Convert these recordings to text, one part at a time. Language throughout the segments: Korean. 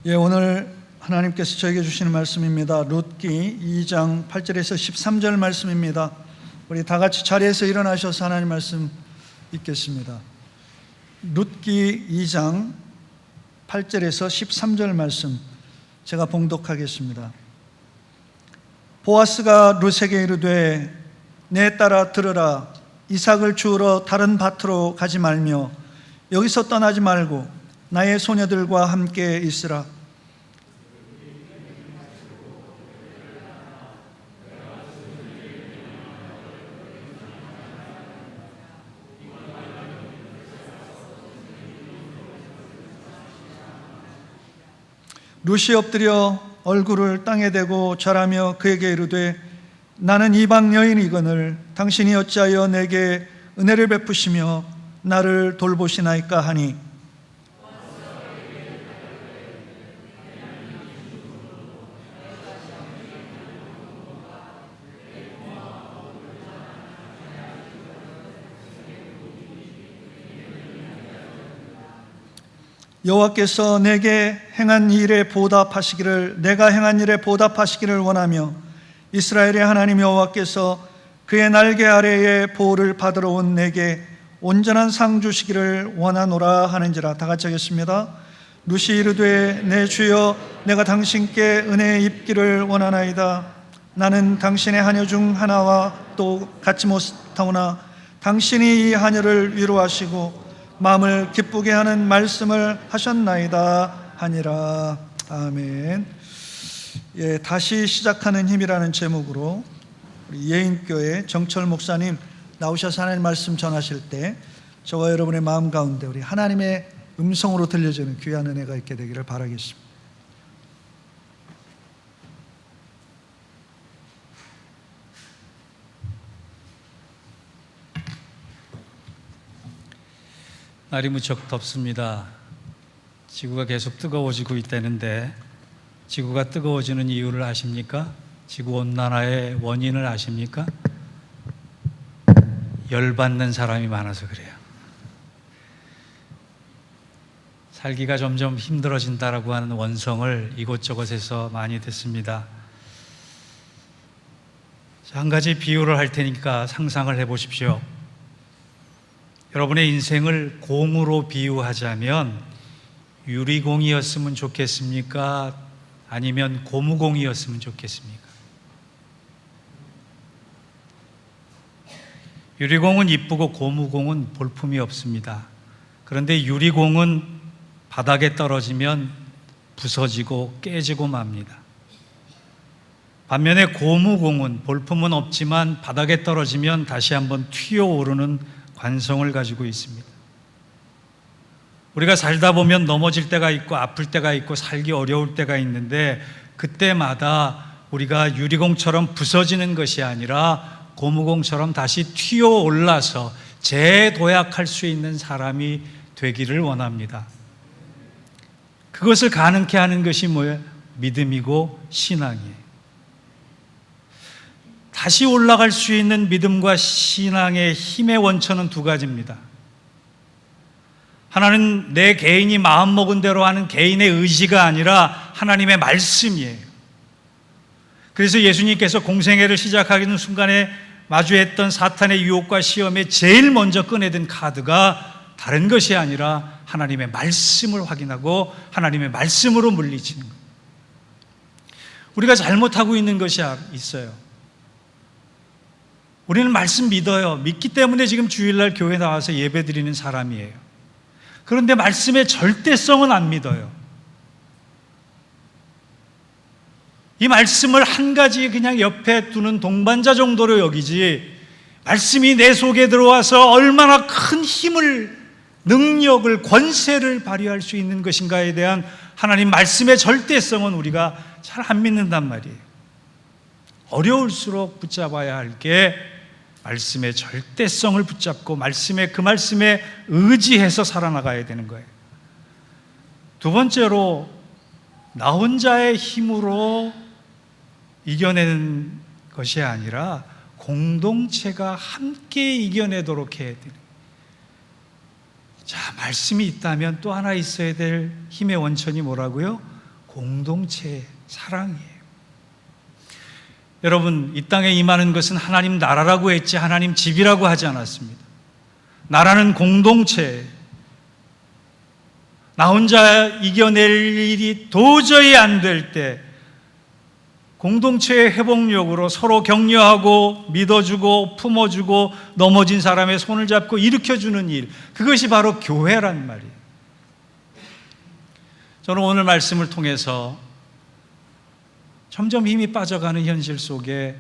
오늘 하나님께서 저에게 주시는 말씀입니다. 룻기 2장 8절에서 13절 말씀입니다. 우리 다 같이 자리에서 일어나셔서 하나님 말씀 읽겠습니다. 룻기 2장 8절에서 13절 말씀 제가 봉독하겠습니다. 보아스가 룻에게 이르되 내 딸아 들으라. 이삭을 주우러 다른 밭으로 가지 말며 여기서 떠나지 말고 나의 소녀들과 함께 있으라. 룻이 엎드려 얼굴을 땅에 대고 절하며 그에게 이르되 나는 이방 여인이거늘 당신이 어찌하여 내게 은혜를 베푸시며 나를 돌보시나이까 하니 여호와께서 내게 행한 일에 보답하시기를 내가 행한 일에 보답하시기를 원하며 이스라엘의 하나님 여호와께서 그의 날개 아래에 보호를 받으러 온 내게 온전한 상 주시기를 원하노라 하는지라. 다 같이 하겠습니다. 룻이 이르되 내 주여 내가 당신께 은혜 입기를 원하나이다. 나는 당신의 하녀 중 하나와 또 같이 못하오나 당신이 이 하녀를 위로하시고 마음을 기쁘게 하는 말씀을 하셨나이다 하니라. 아멘. 다시 시작하는 힘이라는 제목으로 우리 예인교회 정철 목사님 나오셔서 하나님 말씀 전하실 때 저와 여러분의 마음 가운데 우리 하나님의 음성으로 들려지는 귀한 은혜가 있게 되기를 바라겠습니다. 날이 무척 덥습니다. 지구가 계속 뜨거워지고 있다는데 지구가 뜨거워지는 이유를 아십니까? 지구온난화의 원인을 아십니까? 열받는 사람이 많아서 그래요. 살기가 점점 힘들어진다라고 하는 원성을 이곳저곳에서 많이 듣습니다. 한 가지 비유를 할 테니까 상상을 해보십시오. 여러분의 인생을 공으로 비유하자면 유리공이었으면 좋겠습니까? 아니면 고무공이었으면 좋겠습니까? 유리공은 이쁘고 고무공은 볼품이 없습니다. 그런데 유리공은 바닥에 떨어지면 부서지고 깨지고 맙니다. 반면에 고무공은 볼품은 없지만 바닥에 떨어지면 다시 한번 튀어오르는 관성을 가지고 있습니다. 우리가 살다 보면 넘어질 때가 있고 아플 때가 있고 살기 어려울 때가 있는데 그때마다 우리가 유리공처럼 부서지는 것이 아니라 고무공처럼 다시 튀어올라서 재도약할 수 있는 사람이 되기를 원합니다. 그것을 가능케 하는 것이 뭐예요? 믿음이고 신앙이에요. 다시 올라갈 수 있는 믿음과 신앙의 힘의 원천은 두 가지입니다. 하나는 내 개인이 마음먹은 대로 하는 개인의 의지가 아니라 하나님의 말씀이에요. 그래서 예수님께서 공생애를 시작하는 순간에 마주했던 사탄의 유혹과 시험에 제일 먼저 꺼내든 카드가 다른 것이 아니라 하나님의 말씀을 확인하고 하나님의 말씀으로 물리치는 거예요. 우리가 잘못하고 있는 것이 있어요. 우리는 말씀 믿어요. 믿기 때문에 지금 주일날 교회 나와서 예배 드리는 사람이에요. 그런데 말씀의 절대성은 안 믿어요. 이 말씀을 한 가지 그냥 옆에 두는 동반자 정도로 여기지 말씀이 내 속에 들어와서 얼마나 큰 힘을, 능력을, 권세를 발휘할 수 있는 것인가에 대한 하나님 말씀의 절대성은 우리가 잘 안 믿는단 말이에요. 어려울수록 붙잡아야 할 게 말씀의 절대성을 붙잡고 그 말씀에 의지해서 살아나가야 되는 거예요. 두 번째로 나 혼자의 힘으로 이겨내는 것이 아니라 공동체가 함께 이겨내도록 해야 돼요. 자, 말씀이 있다면 또 하나 있어야 될 힘의 원천이 뭐라고요? 공동체의 사랑이에요. 여러분, 이 땅에 임하는 것은 하나님 나라라고 했지 하나님 집이라고 하지 않았습니다. 나라는 공동체. 나 혼자 이겨낼 일이 도저히 안 될 때 공동체의 회복력으로 서로 격려하고 믿어주고 품어주고 넘어진 사람의 손을 잡고 일으켜주는 일, 그것이 바로 교회란 말이에요. 저는 오늘 말씀을 통해서 점점 힘이 빠져가는 현실 속에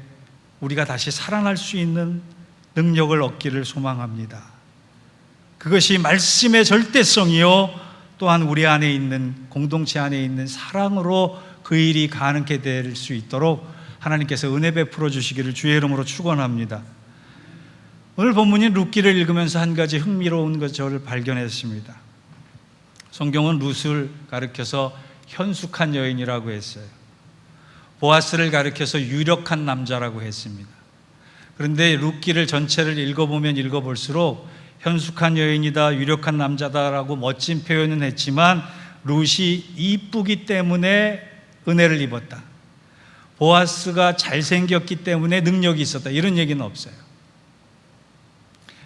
우리가 다시 살아날 수 있는 능력을 얻기를 소망합니다. 그것이 말씀의 절대성이요, 또한 우리 안에 있는, 공동체 안에 있는 사랑으로 그 일이 가능케 될 수 있도록 하나님께서 은혜 베풀어 주시기를 주의 이름으로 축원합니다. 오늘 본문인 룻기를 읽으면서 한 가지 흥미로운 것을 발견했습니다. 성경은 룻을 가리켜서 현숙한 여인이라고 했어요. 보아스를 가리켜서 유력한 남자라고 했습니다. 그런데 룻기를 전체를 읽어보면 읽어볼수록 현숙한 여인이다, 유력한 남자다라고 멋진 표현은 했지만 룻이 이쁘기 때문에 은혜를 입었다, 보아스가 잘생겼기 때문에 능력이 있었다, 이런 얘기는 없어요.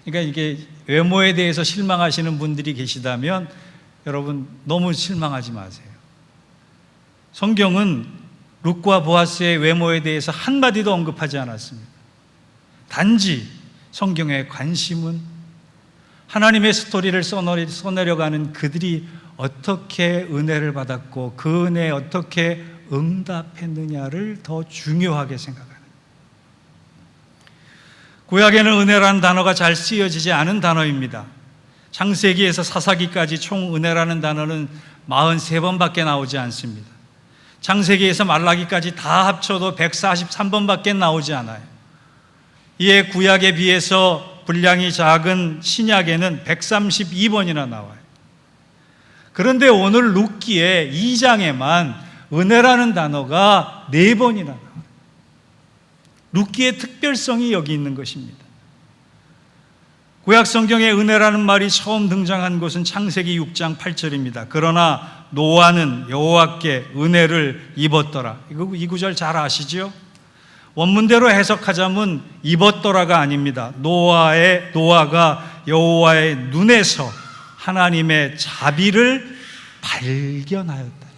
그러니까 이게 외모에 대해서 실망하시는 분들이 계시다면 여러분 너무 실망하지 마세요. 성경은 룻과 보아스의 외모에 대해서 한마디도 언급하지 않았습니다. 단지 성경의 관심은 하나님의 스토리를 써내려가는 그들이 어떻게 은혜를 받았고 그 은혜에 어떻게 응답했느냐를 더 중요하게 생각하는. 구약에는 은혜라는 단어가 잘 쓰여지지 않은 단어입니다. 창세기에서 사사기까지 총 은혜라는 단어는 43번밖에 나오지 않습니다. 창세기에서 말라기까지 다 합쳐도 143번밖에 나오지 않아요. 이에 구약에 비해서 분량이 작은 신약에는 132번이나 나와요. 그런데 오늘 룻기의 2장에만 은혜라는 단어가 4번이나 나와요. 룻기의 특별성이 여기 있는 것입니다. 구약 성경에 은혜라는 말이 처음 등장한 곳은 창세기 6장 8절입니다. 그러나 노아는 여호와께 은혜를 입었더라. 이 구절 잘 아시죠? 원문대로 해석하자면 입었더라가 아닙니다. 노아가 여호와의 눈에서 하나님의 자비를 발견하였다.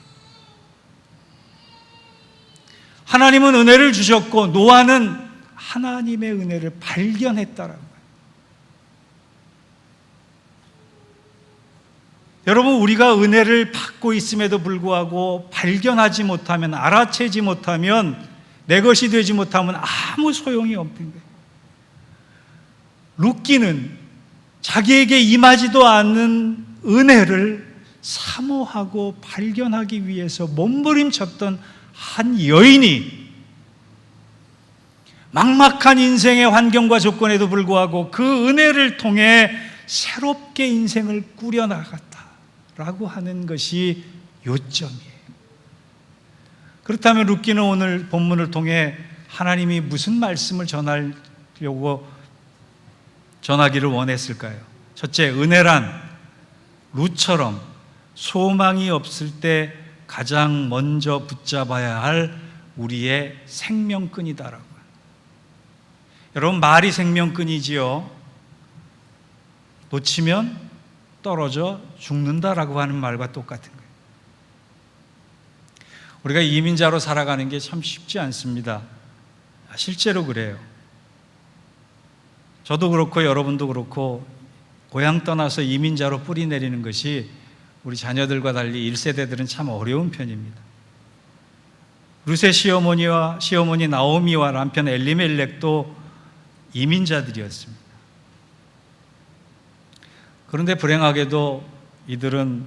하나님은 은혜를 주셨고 노아는 하나님의 은혜를 발견했다라는 거예요. 여러분, 우리가 은혜를 받고 있음에도 불구하고 발견하지 못하면, 알아채지 못하면, 내 것이 되지 못하면 아무 소용이 없는 거예요. 룻기는 자기에게 임하지도 않는 은혜를 사모하고 발견하기 위해서 몸부림쳤던 한 여인이 막막한 인생의 환경과 조건에도 불구하고 그 은혜를 통해 새롭게 인생을 꾸려나갔다라고 하는 것이 요점이에요. 그렇다면 룻기는 오늘 본문을 통해 하나님이 무슨 말씀을 전하기를 원했을까요? 첫째, 은혜란 룻처럼 소망이 없을 때 가장 먼저 붙잡아야 할 우리의 생명끈이다라고. 여러분, 말이 생명끈이지요. 놓치면 떨어져 죽는다라고 하는 말과 똑같은 거예요. 우리가 이민자로 살아가는 게 참 쉽지 않습니다. 실제로 그래요. 저도 그렇고 여러분도 그렇고 고향 떠나서 이민자로 뿌리 내리는 것이 우리 자녀들과 달리 1세대들은 참 어려운 편입니다. 룻의 시어머니 나오미와 남편 엘리멜렉도 이민자들이었습니다. 그런데 불행하게도 이들은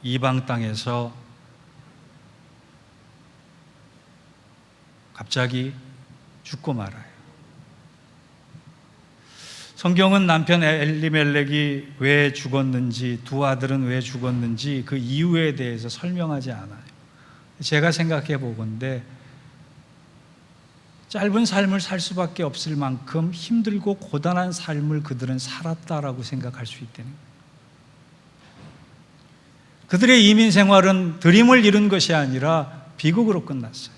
이방 땅에서 갑자기 죽고 말아요. 성경은 남편 엘리멜렉이 왜 죽었는지, 두 아들은 왜 죽었는지 그 이유에 대해서 설명하지 않아요. 제가 생각해 보건대 짧은 삶을 살 수밖에 없을 만큼 힘들고 고단한 삶을 그들은 살았다라고 생각할 수 있다는 거예요. 그들의 이민 생활은 드림을 이룬 것이 아니라 비극으로 끝났어요.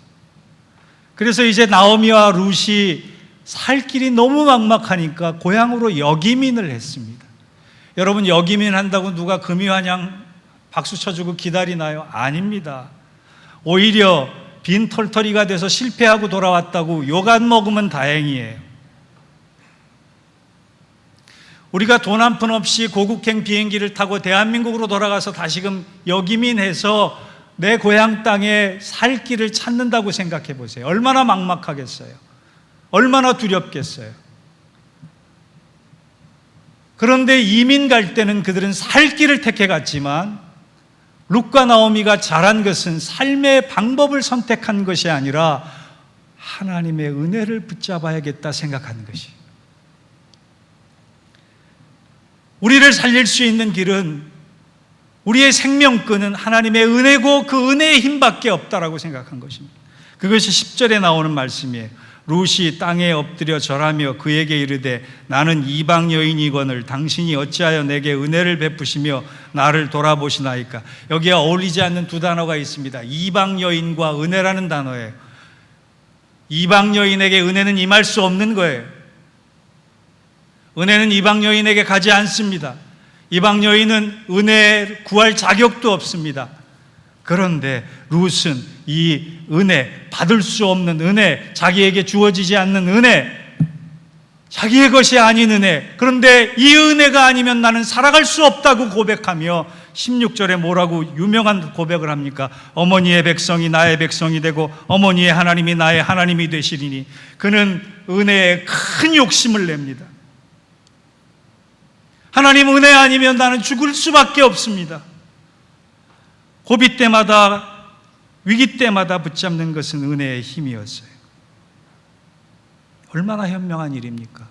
그래서 이제 나오미와 룻이 살 길이 너무 막막하니까 고향으로 역이민을 했습니다. 여러분, 역이민 한다고 누가 금이환영 박수 쳐주고 기다리나요? 아닙니다. 오히려 빈털터리가 돼서 실패하고 돌아왔다고 욕 안 먹으면 다행이에요. 우리가 돈 한 푼 없이 고국행 비행기를 타고 대한민국으로 돌아가서 다시금 역이민해서 내 고향 땅에 살 길을 찾는다고 생각해 보세요. 얼마나 막막하겠어요? 얼마나 두렵겠어요? 그런데 이민 갈 때는 그들은 살 길을 택해 갔지만 룻과 나오미가 잘한 것은 삶의 방법을 선택한 것이 아니라 하나님의 은혜를 붙잡아야겠다 생각하는 것이. 우리를 살릴 수 있는 길은, 우리의 생명끈은 하나님의 은혜고 그 은혜의 힘밖에 없다라고 생각한 것입니다. 그것이 10절에 나오는 말씀이에요. 룻이 땅에 엎드려 절하며 그에게 이르되 나는 이방 여인이거늘 당신이 어찌하여 내게 은혜를 베푸시며 나를 돌아보시나이까. 여기에 어울리지 않는 두 단어가 있습니다. 이방 여인과 은혜라는 단어예요. 이방 여인에게 은혜는 임할 수 없는 거예요. 은혜는 이방 여인에게 가지 않습니다. 이방 여인은 은혜 구할 자격도 없습니다. 그런데 룻은 이 은혜, 받을 수 없는 은혜, 자기에게 주어지지 않는 은혜, 자기의 것이 아닌 은혜, 그런데 이 은혜가 아니면 나는 살아갈 수 없다고 고백하며 16절에 뭐라고 유명한 고백을 합니까? 어머니의 백성이 나의 백성이 되고 어머니의 하나님이 나의 하나님이 되시리니. 그는 은혜에 큰 욕심을 냅니다. 하나님 은혜 아니면 나는 죽을 수밖에 없습니다. 고비 때마다, 위기 때마다 붙잡는 것은 은혜의 힘이었어요. 얼마나 현명한 일입니까?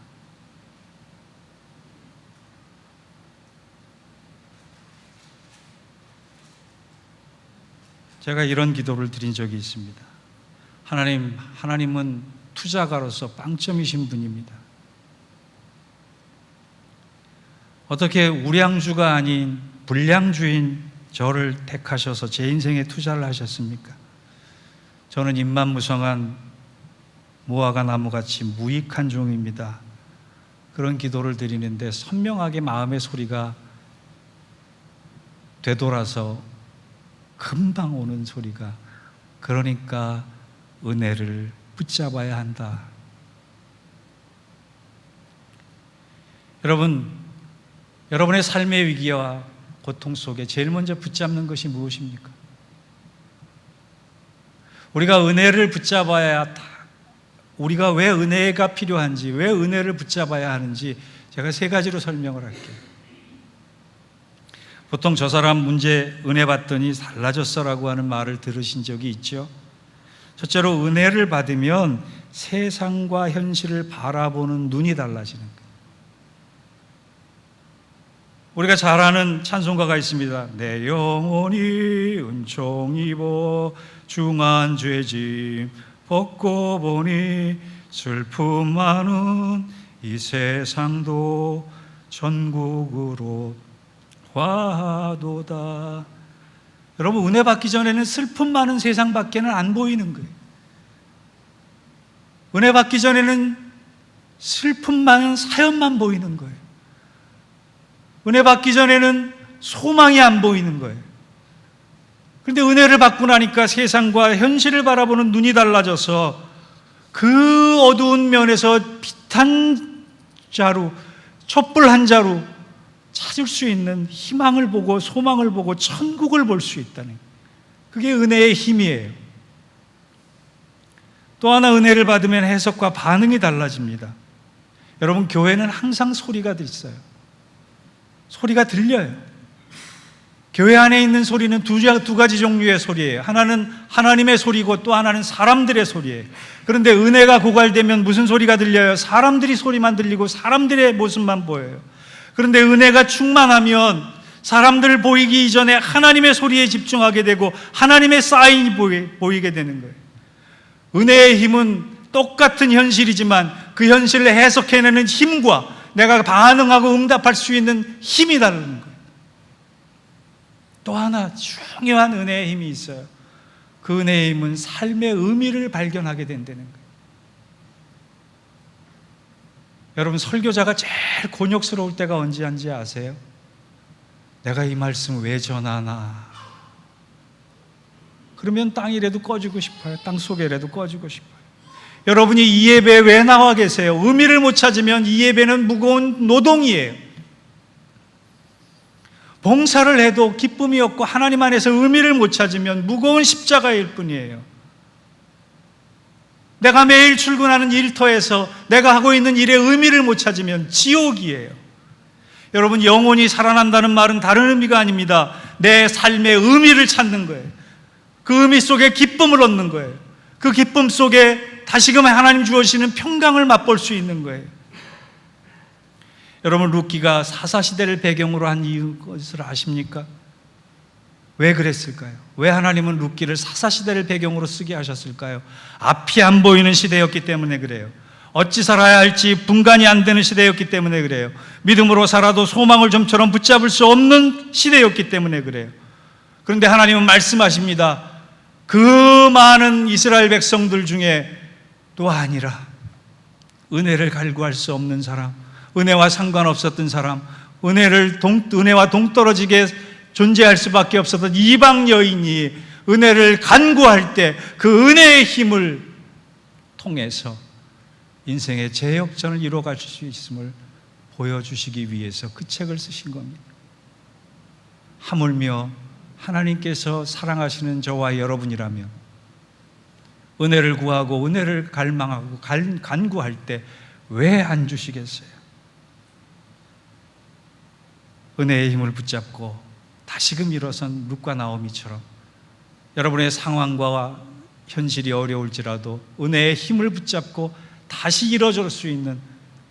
제가 이런 기도를 드린 적이 있습니다. 하나님은 투자가로서 빵점이신 분입니다. 어떻게 우량주가 아닌 불량주인 저를 택하셔서 제 인생에 투자를 하셨습니까? 저는 입만무성한 무화과 나무같이 무익한 종입니다. 그런 기도를 드리는데 선명하게 마음의 소리가 되돌아서 금방 오는 소리가, 그러니까 은혜를 붙잡아야 한다. 여러분의 삶의 위기와 고통 속에 제일 먼저 붙잡는 것이 무엇입니까? 우리가 은혜를 붙잡아야, 우리가 왜 은혜가 필요한지, 왜 은혜를 붙잡아야 하는지 제가 세 가지로 설명을 할게요. 보통 저 사람 문제 은혜 받더니 달라졌어라고 하는 말을 들으신 적이 있죠. 첫째로 은혜를 받으면 세상과 현실을 바라보는 눈이 달라지는 거예요. 우리가 잘 아는 찬송가가 있습니다. 내 영혼이 은총 입어 중한 죄짐 벗고 보니 슬픔 많은 이 세상도 천국으로 화도다. 여러분, 은혜 받기 전에는 슬픔 많은 세상밖에는 안 보이는 거예요. 은혜 받기 전에는 슬픔 많은 사연만 보이는 거예요. 은혜 받기 전에는 소망이 안 보이는 거예요. 그런데 은혜를 받고 나니까 세상과 현실을 바라보는 눈이 달라져서 그 어두운 면에서 빛 한 자루, 촛불 한 자루 찾을 수 있는 희망을 보고 소망을 보고 천국을 볼 수 있다는, 그게 은혜의 힘이에요. 또 하나, 은혜를 받으면 해석과 반응이 달라집니다. 여러분, 교회는 항상 소리가 있어요. 소리가 들려요. 교회 안에 있는 소리는 두 가지 종류의 소리예요. 하나는 하나님의 소리고 또 하나는 사람들의 소리예요. 그런데 은혜가 고갈되면 무슨 소리가 들려요? 사람들이 소리만 들리고 사람들의 모습만 보여요. 그런데 은혜가 충만하면 사람들 보이기 이전에 하나님의 소리에 집중하게 되고 하나님의 사인이 보이게 되는 거예요. 은혜의 힘은 똑같은 현실이지만 그 현실을 해석해내는 힘과 내가 반응하고 응답할 수 있는 힘이 다른 거예요. 또 하나 중요한 은혜의 힘이 있어요. 그 은혜의 힘은 삶의 의미를 발견하게 된다는 거예요. 여러분, 설교자가 제일 곤욕스러울 때가 언제인지 아세요? 내가 이 말씀 왜 전하나? 그러면 땅이라도 꺼지고 싶어요. 땅 속에라도 꺼지고 싶어요. 여러분이 이 예배에 왜 나와 계세요? 의미를 못 찾으면 이 예배는 무거운 노동이에요. 봉사를 해도 기쁨이 없고 하나님 안에서 의미를 못 찾으면 무거운 십자가일 뿐이에요. 내가 매일 출근하는 일터에서 내가 하고 있는 일의 의미를 못 찾으면 지옥이에요. 여러분, 영혼이 살아난다는 말은 다른 의미가 아닙니다. 내 삶의 의미를 찾는 거예요. 그 의미 속에 기쁨을 얻는 거예요. 그 기쁨 속에 다시금 하나님 주시는 평강을 맛볼 수 있는 거예요. 여러분, 룻기가 사사시대를 배경으로 한 이유를 아십니까? 왜 그랬을까요? 왜 하나님은 룻기를 사사시대를 배경으로 쓰게 하셨을까요? 앞이 안 보이는 시대였기 때문에 그래요. 어찌 살아야 할지 분간이 안 되는 시대였기 때문에 그래요. 믿음으로 살아도 소망을 좀처럼 붙잡을 수 없는 시대였기 때문에 그래요. 그런데 하나님은 말씀하십니다. 그 많은 이스라엘 백성들 중에 또 아니라 은혜를 갈구할 수 없는 사람, 은혜와 상관없었던 사람, 은혜와 동떨어지게 존재할 수밖에 없었던 이방 여인이 은혜를 간구할 때 그 은혜의 힘을 통해서 인생의 재역전을 이루어갈 수 있음을 보여주시기 위해서 그 책을 쓰신 겁니다. 하물며 하나님께서 사랑하시는 저와 여러분이라면 은혜를 구하고 은혜를 갈망하고 간구할 때 왜 안 주시겠어요? 은혜의 힘을 붙잡고 다시금 일어선 룻과 나오미처럼 여러분의 상황과 현실이 어려울지라도 은혜의 힘을 붙잡고 다시 일어설 수 있는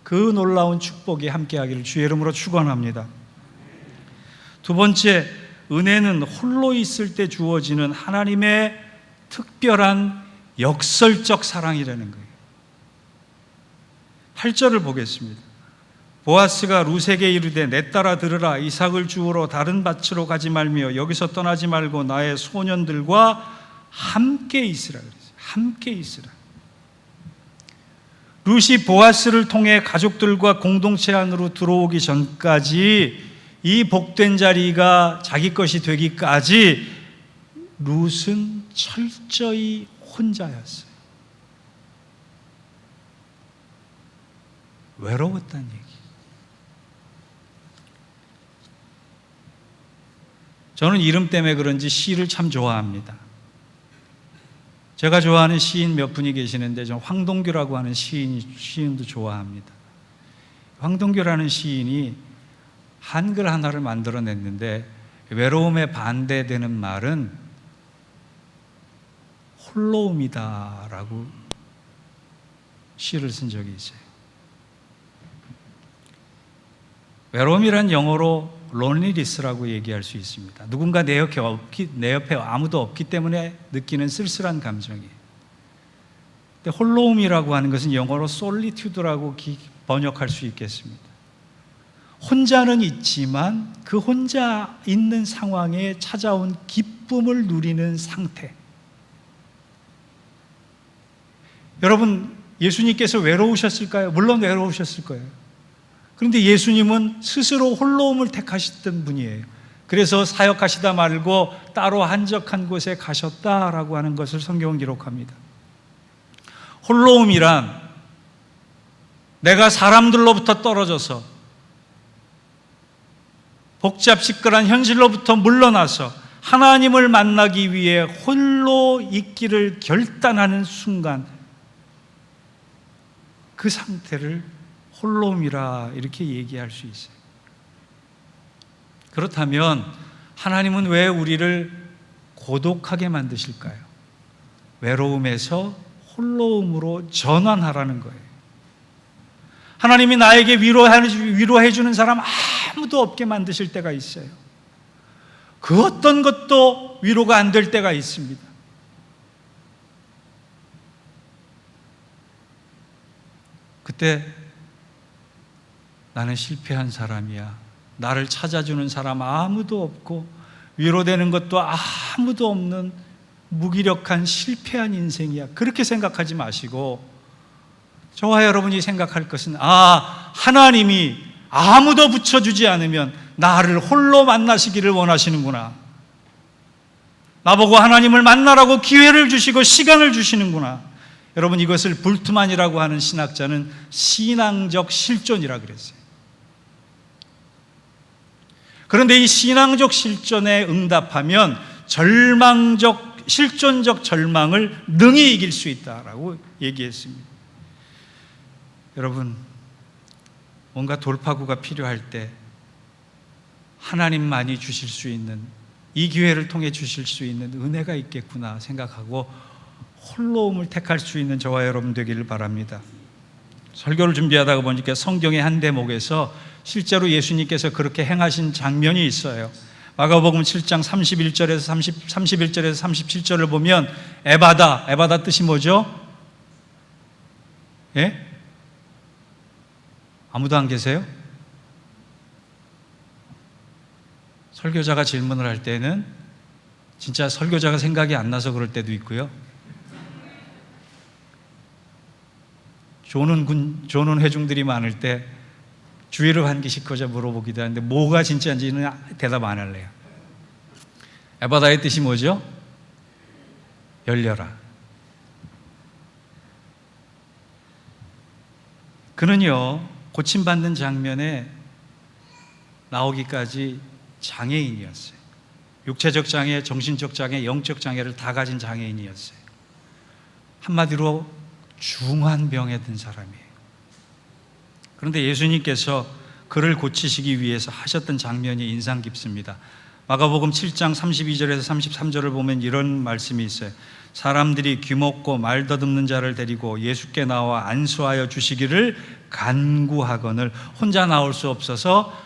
그 놀라운 축복이 함께하기를 주의 이름으로 축원합니다. 두 번째, 은혜는 홀로 있을 때 주어지는 하나님의 특별한 역설적 사랑이라는 거예요. 8절을 보겠습니다. 보아스가 룻에게 이르되 내 딸아 들으라. 이삭을 주우러 다른 밭으로 가지 말며 여기서 떠나지 말고 나의 소년들과 함께 있으라 그랬어요. 함께 있으라. 룻이 보아스를 통해 가족들과 공동체 안으로 들어오기 전까지 이 복된 자리가 자기 것이 되기까지 룻은 철저히 혼자였어요. 외로웠다는 얘기. 저는 이름 때문에 그런지 시를 참 좋아합니다. 제가 좋아하는 시인 몇 분이 계시는데 저 황동규라고 하는 시인도 좋아합니다. 황동규라는 시인이 한글 하나를 만들어냈는데 외로움에 반대되는 말은 홀로움이다라고 시를 쓴 적이 있어요. 외로움이란 영어로 loneliness라고 얘기할 수 있습니다. 누군가 내 옆에 아무도 없기 때문에 느끼는 쓸쓸한 감정이에요. 근데 홀로움이라고 하는 것은 영어로 solitude라고 번역할 수 있겠습니다. 혼자는 있지만 그 혼자 있는 상황에 찾아온 기쁨을 누리는 상태. 여러분, 예수님께서 외로우셨을까요? 물론 외로우셨을 거예요. 그런데 예수님은 스스로 홀로움을 택하셨던 분이에요. 그래서 사역하시다 말고 따로 한적한 곳에 가셨다라고 하는 것을 성경은 기록합니다. 홀로움이란 내가 사람들로부터 떨어져서 복잡시끌한 현실로부터 물러나서 하나님을 만나기 위해 홀로 있기를 결단하는 순간, 그 상태를 홀로움이라 이렇게 얘기할 수 있어요. 그렇다면 하나님은 왜 우리를 고독하게 만드실까요? 외로움에서 홀로움으로 전환하라는 거예요. 하나님이 나에게 위로해 주는 사람 아무도 없게 만드실 때가 있어요. 그 어떤 것도 위로가 안 될 때가 있습니다. 그때 나는 실패한 사람이야. 나를 찾아주는 사람 아무도 없고 위로되는 것도 아무도 없는 무기력한 실패한 인생이야. 그렇게 생각하지 마시고 저와 여러분이 생각할 것은 하나님이 아무도 붙여주지 않으면 나를 홀로 만나시기를 원하시는구나. 나보고 하나님을 만나라고 기회를 주시고 시간을 주시는구나. 여러분, 이것을 불트만이라고 하는 신학자는 신앙적 실존이라 그랬어요. 그런데 이 신앙적 실존에 응답하면 실존적 절망을 능히 이길 수 있다라고 얘기했습니다. 여러분, 뭔가 돌파구가 필요할 때 하나님만이 주실 수 있는, 이 기회를 통해 주실 수 있는 은혜가 있겠구나 생각하고 홀로움을 택할 수 있는 저와 여러분 되기를 바랍니다. 설교를 준비하다가 보니까 성경의 한 대목에서 실제로 예수님께서 그렇게 행하신 장면이 있어요. 마가복음 7장 31절에서 37절을 보면 에바다 뜻이 뭐죠? 예? 아무도 안 계세요? 설교자가 질문을 할 때는 진짜 설교자가 생각이 안 나서 그럴 때도 있고요. 조는 회중들이 많을 때 주의를 환기시켜서 물어보기도 하는데 뭐가 진짜인지는 대답 안 할래요. 에바다의 뜻이 뭐죠? 열려라. 그는요, 고침받는 장면에 나오기까지 장애인이었어요. 육체적 장애, 정신적 장애, 영적 장애를 다 가진 장애인이었어요. 한마디로 중한 병에 든 사람이에요. 그런데 예수님께서 그를 고치시기 위해서 하셨던 장면이 인상 깊습니다. 마가복음 7장 32절에서 33절을 보면 이런 말씀이 있어요. 사람들이 귀먹고 말 더듬는 자를 데리고 예수께 나와 안수하여 주시기를 간구하거늘 혼자 나올 수 없어서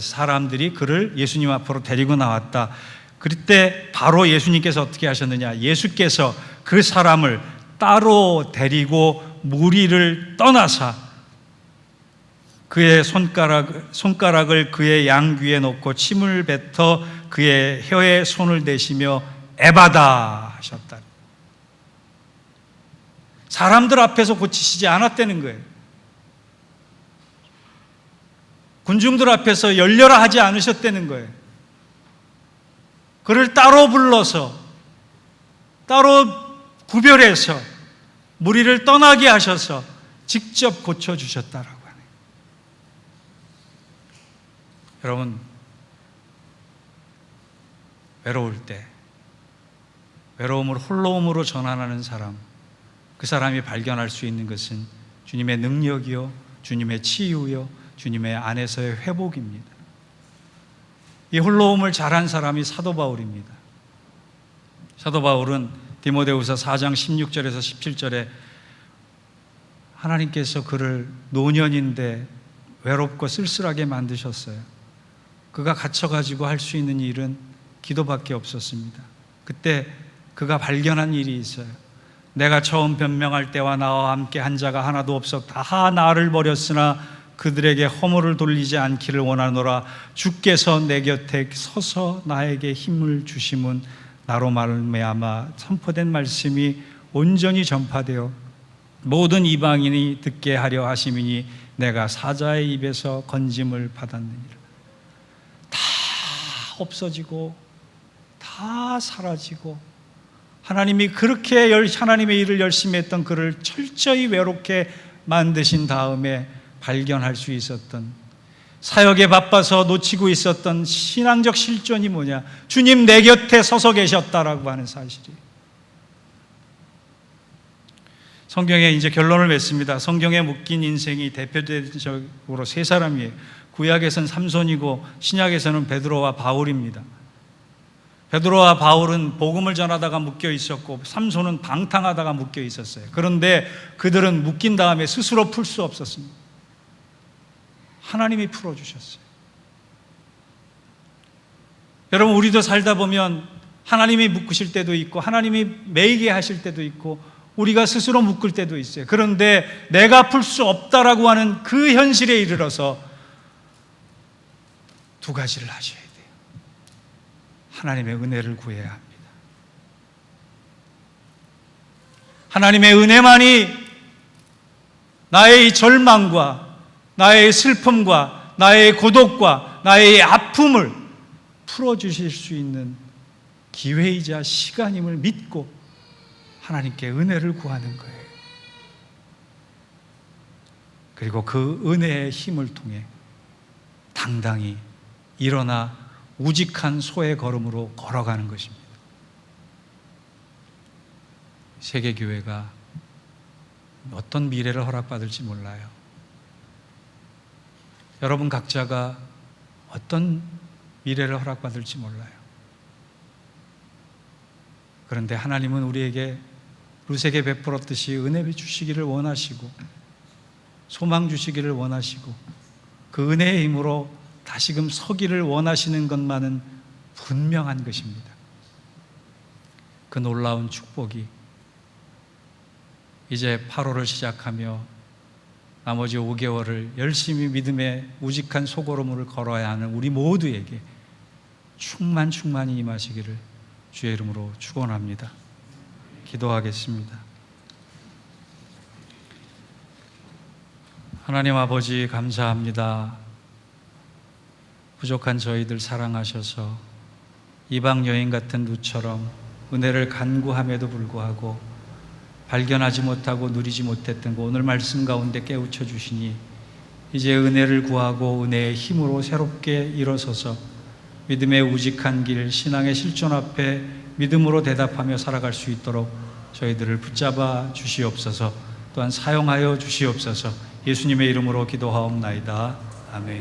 사람들이 그를 예수님 앞으로 데리고 나왔다. 그때 바로 예수님께서 어떻게 하셨느냐? 예수께서 그 사람을 따로 데리고 무리를 떠나사 그의 손가락을 그의 양귀에 놓고 침을 뱉어 그의 혀에 손을 대시며 에바다 하셨다. 사람들 앞에서 고치시지 않았다는 거예요. 군중들 앞에서 열려라 하지 않으셨다는 거예요. 그를 따로 불러서 따로 구별해서 무리를 떠나게 하셔서 직접 고쳐주셨다라고 하네요. 여러분, 외로울 때 외로움을 홀로움으로 전환하는 사람, 그 사람이 발견할 수 있는 것은 주님의 능력이요, 주님의 치유요, 주님의 안에서의 회복입니다. 이 홀로움을 잘한 사람이 사도 바울입니다. 사도 바울은 디모데후서 4장 16절에서 17절에 하나님께서 그를 노년인데 외롭고 쓸쓸하게 만드셨어요. 그가 갇혀가지고 할 수 있는 일은 기도밖에 없었습니다. 그때 그가 발견한 일이 있어요. 내가 처음 변명할 때와 나와 함께 한 자가 하나도 없었다. 다 나를 버렸으나 그들에게 허물을 돌리지 않기를 원하노라. 주께서 내 곁에 서서 나에게 힘을 주심은 나로 말미암아 선포된 말씀이 온전히 전파되어 모든 이방인이 듣게 하려 하심이니 내가 사자의 입에서 건짐을 받았느니라. 다 없어지고 다 사라지고 하나님이 그렇게 하나님의 일을 열심히 했던 그를 철저히 외롭게 만드신 다음에 발견할 수 있었던, 사역에 바빠서 놓치고 있었던 신앙적 실존이 뭐냐? 주님 내 곁에 서서 계셨다라고 하는 사실이. 성경에 이제 결론을 맺습니다. 성경에 묶인 인생이 대표적으로 세 사람이에요. 구약에서는 삼손이고 신약에서는 베드로와 바울입니다. 베드로와 바울은 복음을 전하다가 묶여 있었고 삼손은 방탕하다가 묶여 있었어요. 그런데 그들은 묶인 다음에 스스로 풀 수 없었습니다. 하나님이 풀어주셨어요. 여러분, 우리도 살다 보면 하나님이 묶으실 때도 있고 하나님이 매이게 하실 때도 있고 우리가 스스로 묶을 때도 있어요. 그런데 내가 풀 수 없다라고 하는 그 현실에 이르러서 두 가지를 하셔야 돼요. 하나님의 은혜를 구해야 합니다. 하나님의 은혜만이 나의 이 절망과 나의 슬픔과 나의 고독과 나의 아픔을 풀어주실 수 있는 기회이자 시간임을 믿고 하나님께 은혜를 구하는 거예요. 그리고 그 은혜의 힘을 통해 당당히 일어나 우직한 소의 걸음으로 걸어가는 것입니다. 세계교회가 어떤 미래를 허락받을지 몰라요. 여러분 각자가 어떤 미래를 허락받을지 몰라요. 그런데 하나님은 우리에게 루세게 베풀었듯이 은혜 주시기를 원하시고 소망 주시기를 원하시고 그 은혜의 힘으로 다시금 서기를 원하시는 것만은 분명한 것입니다. 그 놀라운 축복이 이제 8월을 시작하며 나머지 5개월을 열심히 믿음의 우직한 소걸음을 걸어야 하는 우리 모두에게 충만히 임하시기를 주의 이름으로 축원합니다. 기도하겠습니다. 하나님 아버지 감사합니다. 부족한 저희들 사랑하셔서 이방 여인 같은 루처럼 은혜를 간구함에도 불구하고 발견하지 못하고 누리지 못했던 거 오늘 말씀 가운데 깨우쳐 주시니 이제 은혜를 구하고 은혜의 힘으로 새롭게 일어서서 믿음의 우직한 길, 신앙의 실존 앞에 믿음으로 대답하며 살아갈 수 있도록 저희들을 붙잡아 주시옵소서. 또한 사용하여 주시옵소서. 예수님의 이름으로 기도하옵나이다. 아멘.